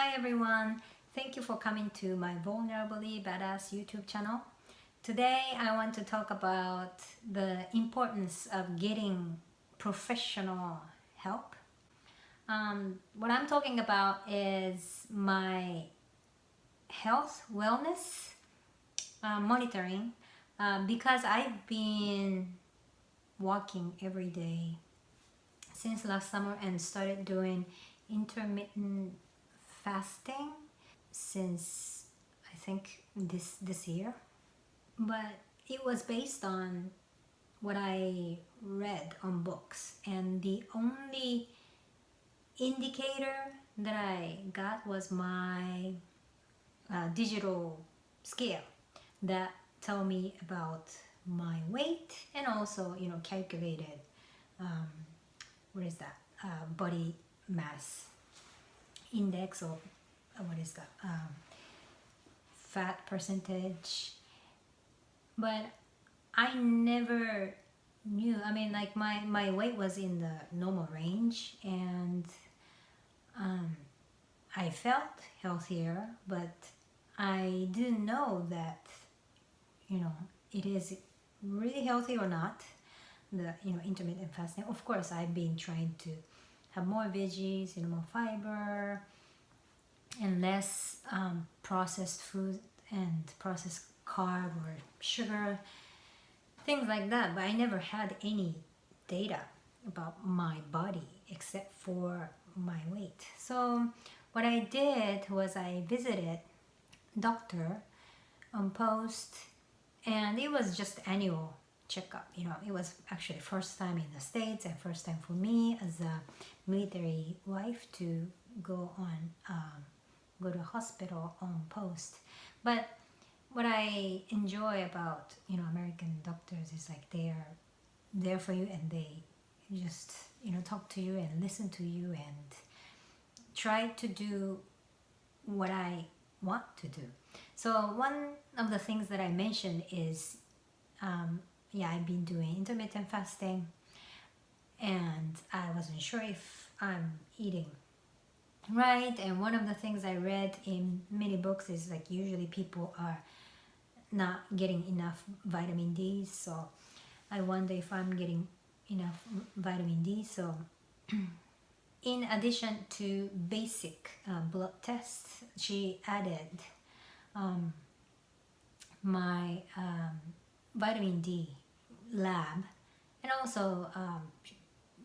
Hi everyone, thank you for coming to my Vulnerably Badass YouTube channel. Today I want to talk about the importance of getting professional help. What I'm talking about is my health wellness monitoring because I've been walking every day since last summer and started doing intermittent fasting since I think this year, but it was based on what I read on books, and the only indicator that I got was my digital scale that tell me about my weight and also calculated what is that body mass index, or what is that fat percentage. But I never knew, I mean, like my weight was in the normal range, and I felt healthier, but I didn't know that it is really healthy or not, the intermittent fasting. Of course, I've been trying to have more veggies, more fiber, and less processed food and processed carb or sugar, things like that. But I never had any data about my body except for my weight. So what I did was I visited doctor on post, and it was just annual checkup. It was actually first time in the States and first time for me as a military wife to go to hospital on post. But what I enjoy about American doctors is like they're there for you, and they just talk to you and listen to you and try to do what I want to do. So one of the things that I mentioned is I've been doing intermittent fasting, and I wasn't sure if I'm eating right. And one of the things I read in many books is like usually people are not getting enough vitamin D, so I wonder if I'm getting enough vitamin D. So in addition to basic blood tests, she added my vitamin D lab, and also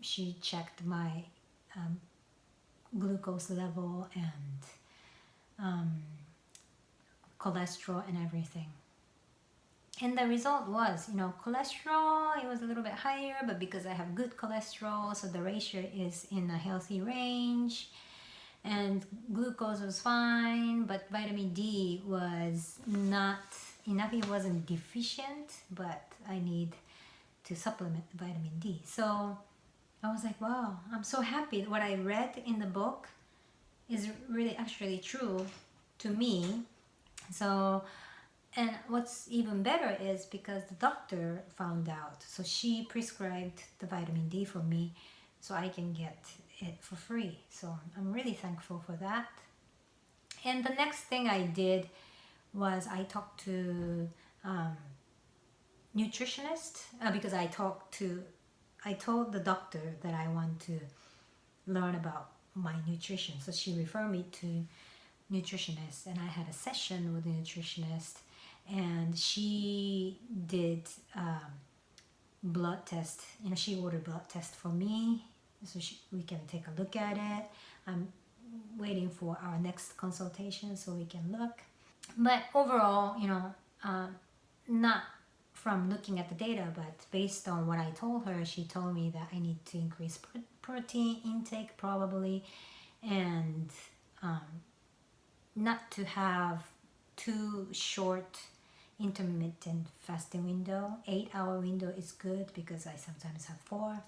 she checked my glucose level and cholesterol and everything. And the result was, cholesterol, it was a little bit higher, but because I have good cholesterol, so the ratio is in a healthy range. And glucose was fine, but vitamin D was not enough. It wasn't deficient, but I need to supplement vitamin D. So I was like, wow, I'm so happy that what I read in the book is really actually true to me. So, and what's even better is because the doctor found out, so she prescribed the vitamin D for me so I can get it for free. So I'm really thankful for that. And the next thing I did was I talked to nutritionist because I told the doctor that I want to learn about my nutrition. So she referred me to nutritionist, and I had a session with the nutritionist, and she did blood test. She ordered blood test for me, so we can take a look at it. I'm waiting for our next consultation so we can look. But overall, not from looking at the data, but based on what I told her, she told me that I need to increase protein intake probably, and not to have too short intermittent fasting window. 8-hour window is good because I sometimes have 4.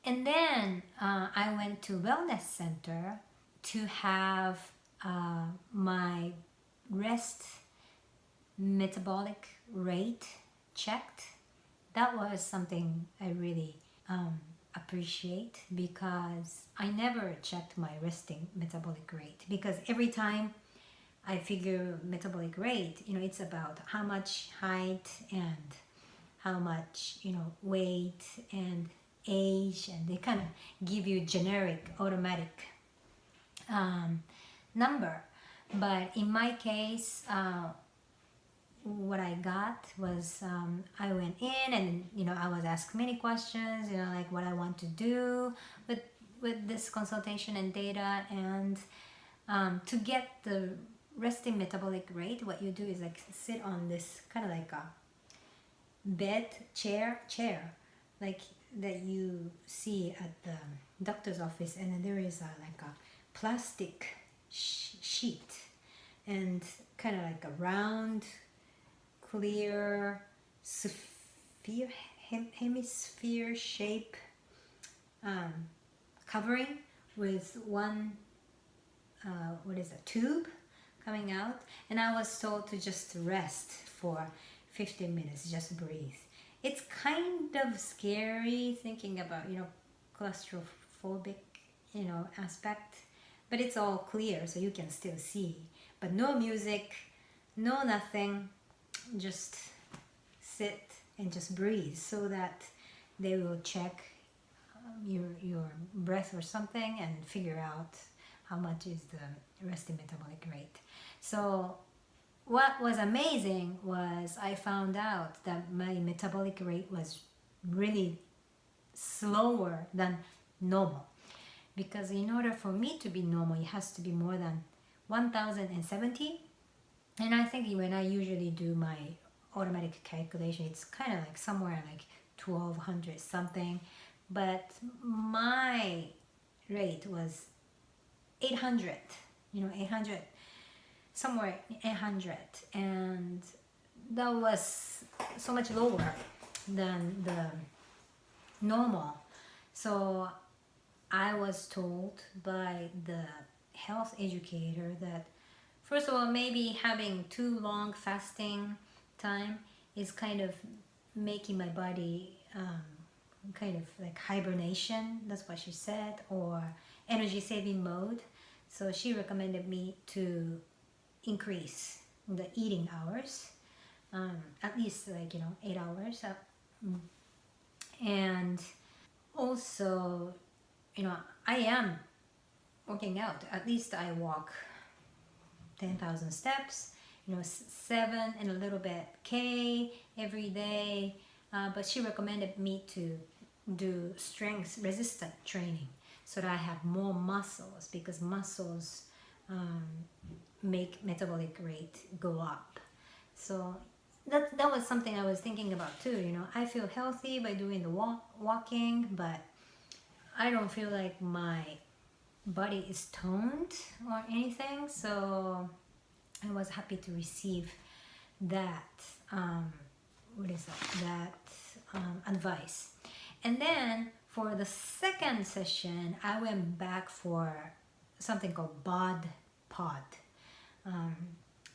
And then I went to wellnesscenter to have my metabolic rate checked. That was something I really appreciate, because I never checked my resting metabolic rate, because every time I figure metabolic rate, it's about how much height and how much, weight and age, and they kind of give you generic automatic number. But in my case, what I got was, I went in and I was asked many questions, like what I want to do with this consultation and data. And to get the resting metabolic rate, what you do is like sit on this kind of like a bed chair like that you see at the doctor's office, and then there is like a plastic sheet and kind of like a round clear sphere, hemisphere shape covering with one tube coming out, and I was told to just rest for 15 minutes, just breathe. It's kind of scary thinking about claustrophobic aspect, but it's all clear so you can still see, but no music, no nothing, just sit and just breathe, so that they will check your breath or something and figure out how much is the resting metabolic rate. So what was amazing was I found out that my metabolic rate was really slower than normal, because in order for me to be normal, it has to be more than 1070. And I think when I usually do my automatic calculation, it's kind of like somewhere like 1200 something, but my rate was 800, 800, somewhere 800, and that was so much lower than the normal. So I was told by the health educator that, first of all, maybe having too long fasting time is kind of making my body kind of like hibernation, that's what she said, or energy saving mode. So she recommended me to increase the eating hours, at least 8 hours. And also, I am working out. At least I walk 10,000 steps, 7 and a little bit K every day. But she recommended me to do strength resistant training so that I have more muscles, because muscles make metabolic rate go up. So that was something I was thinking about too. I feel healthy by doing the walking, but I don't feel like my body is toned or anything. So I was happy to receive that advice. And then for the second session, I went back for something called bodpod.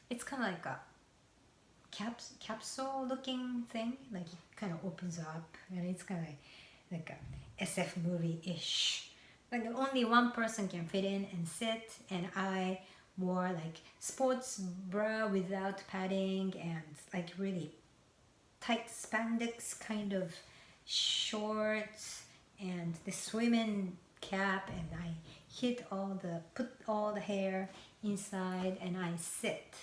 It's kind of like a capsule looking thing, like it kind of opens up, and it's kind of like a SF movie-ish. Like only one person can fit in and sit, and I wore like sports bra without padding and like really tight spandex kind of shorts and the swimming cap, and I put all the hair inside, and I sit.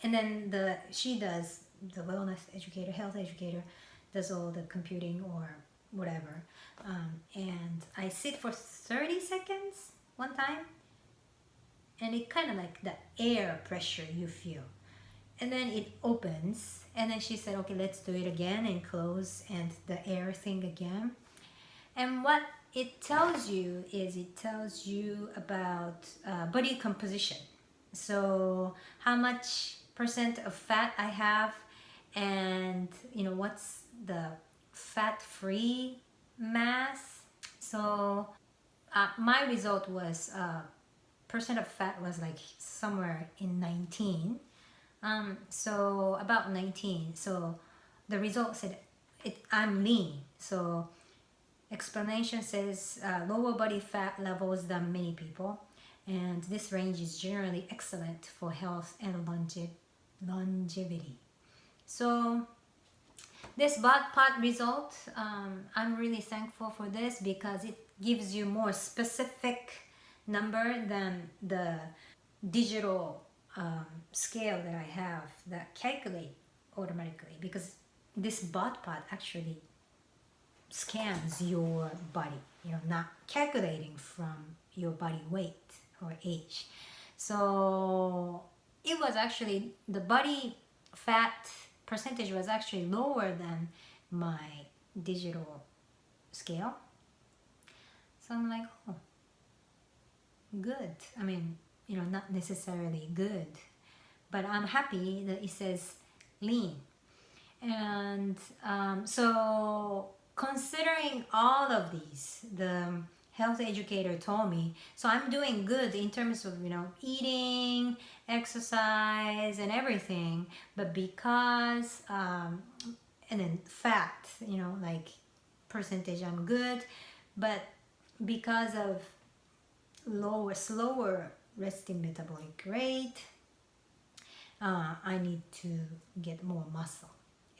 And then she does, the wellness educator, health educator, does all the computing or whatever. And I sit for 30 seconds one time, and it kind of like the air pressure you feel. And then it opens, and then she said, okay, let's do it again and close, and the air thing again. And what it tells you is it tells you about body composition. So how much percent of fat I have, and what's the fat-free mass. So my result was percent of fat was like somewhere in 19. So about 19. So the result said I'm lean. So explanation says lower body fat levels than many people, and this range is generally excellent for health and longevity. So this bodpod result, I'm really thankful for this because it gives you more specific number than the digital scale that I have that calculate automatically, because this bodpod actually scans your body, not calculating from your body weight or age. So it was actually, the body fat percentage was actually lower than my digital scale. So I'm like, oh, good. I mean, not necessarily good, but I'm happy that it says lean. And so considering all of these, the health educator told me, so I'm doing good in terms of eating, exercise and everything, but because and then fat, like percentage, I'm good, but because of slower resting metabolic rate, I need to get more muscle.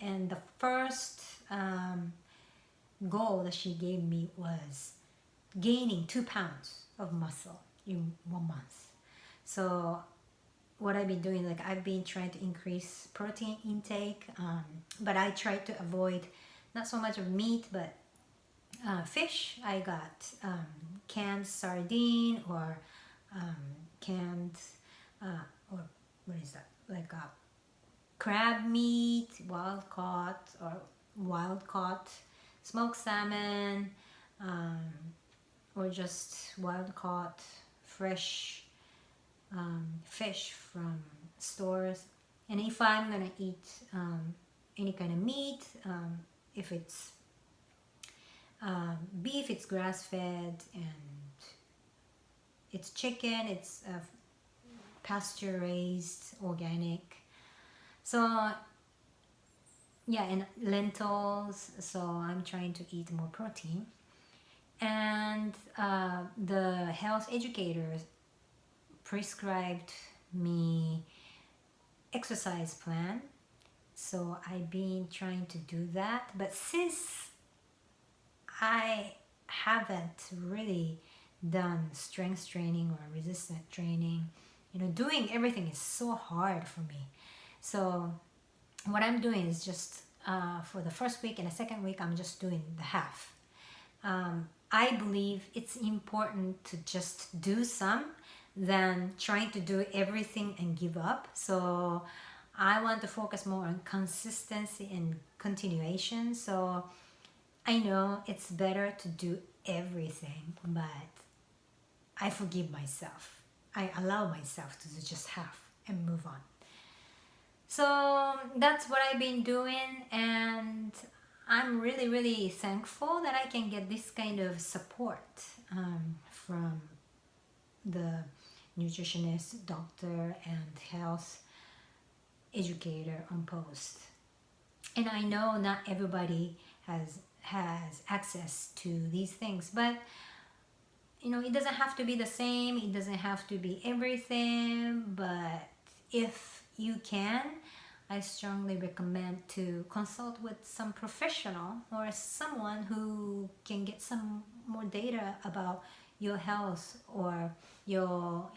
And the first goal that she gave me was gaining 2 pounds of muscle in 1 month. So what I've been doing, like I've been trying to increase protein intake, but I try to avoid not so much of meat, but fish. I got canned sardine or canned or what is that, like crab meat, wild caught smoked salmon, or just wild caught fresh fish from stores. And if I'm gonna eat any kind of meat, if it's beef, it's grass fed, and it's chicken, it's pasture raised, organic. So yeah, and lentils, so I'm trying to eat more protein. And the health educator prescribed me exercise plan, so I've been trying to do that. But since I haven't really done strength training or resistant training, doing everything is so hard for me. So what I'm doing is just for the first week and the second week, I'm just doing the half. I believe it's important to just do some than trying to do everything and give up. So I want to focus more on consistency and continuation. So I know it's better to do everything, but I forgive myself. I allow myself to do just half and move on. So that's what I've been doing, and I'm really, really thankful that I can get this kind of support from the nutritionist, doctor, and health educator on post. And I know not everybody has access to these things, but it doesn't have to be the same, it doesn't have to be everything, but if you can, I strongly recommend to consult with some professional or someone who can get some more data about your health or your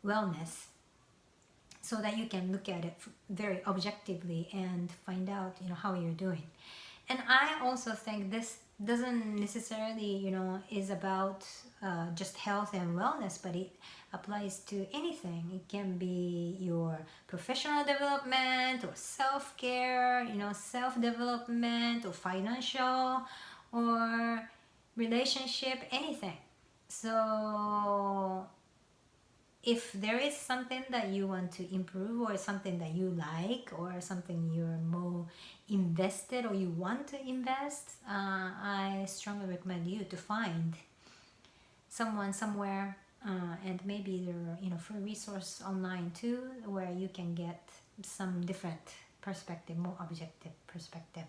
wellness, so that you can look at it very objectively and find out how you're doing. And I also think this doesn't necessarily is about just health and wellness, but it applies to anything. It can be your professional development or self-care, self-development, or financial or relationship, anything. So if there is something that you want to improve, or something that you like, or something you're more invested or you want to invest, I strongly recommend you to find someone somewhere, and maybe there are free resource online too, where you can get some different perspective, more objective perspective.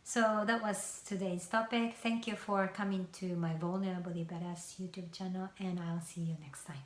So that was today's topic. Thank you for coming to my Vulnerable Badass YouTube channel, and I'll see you next time.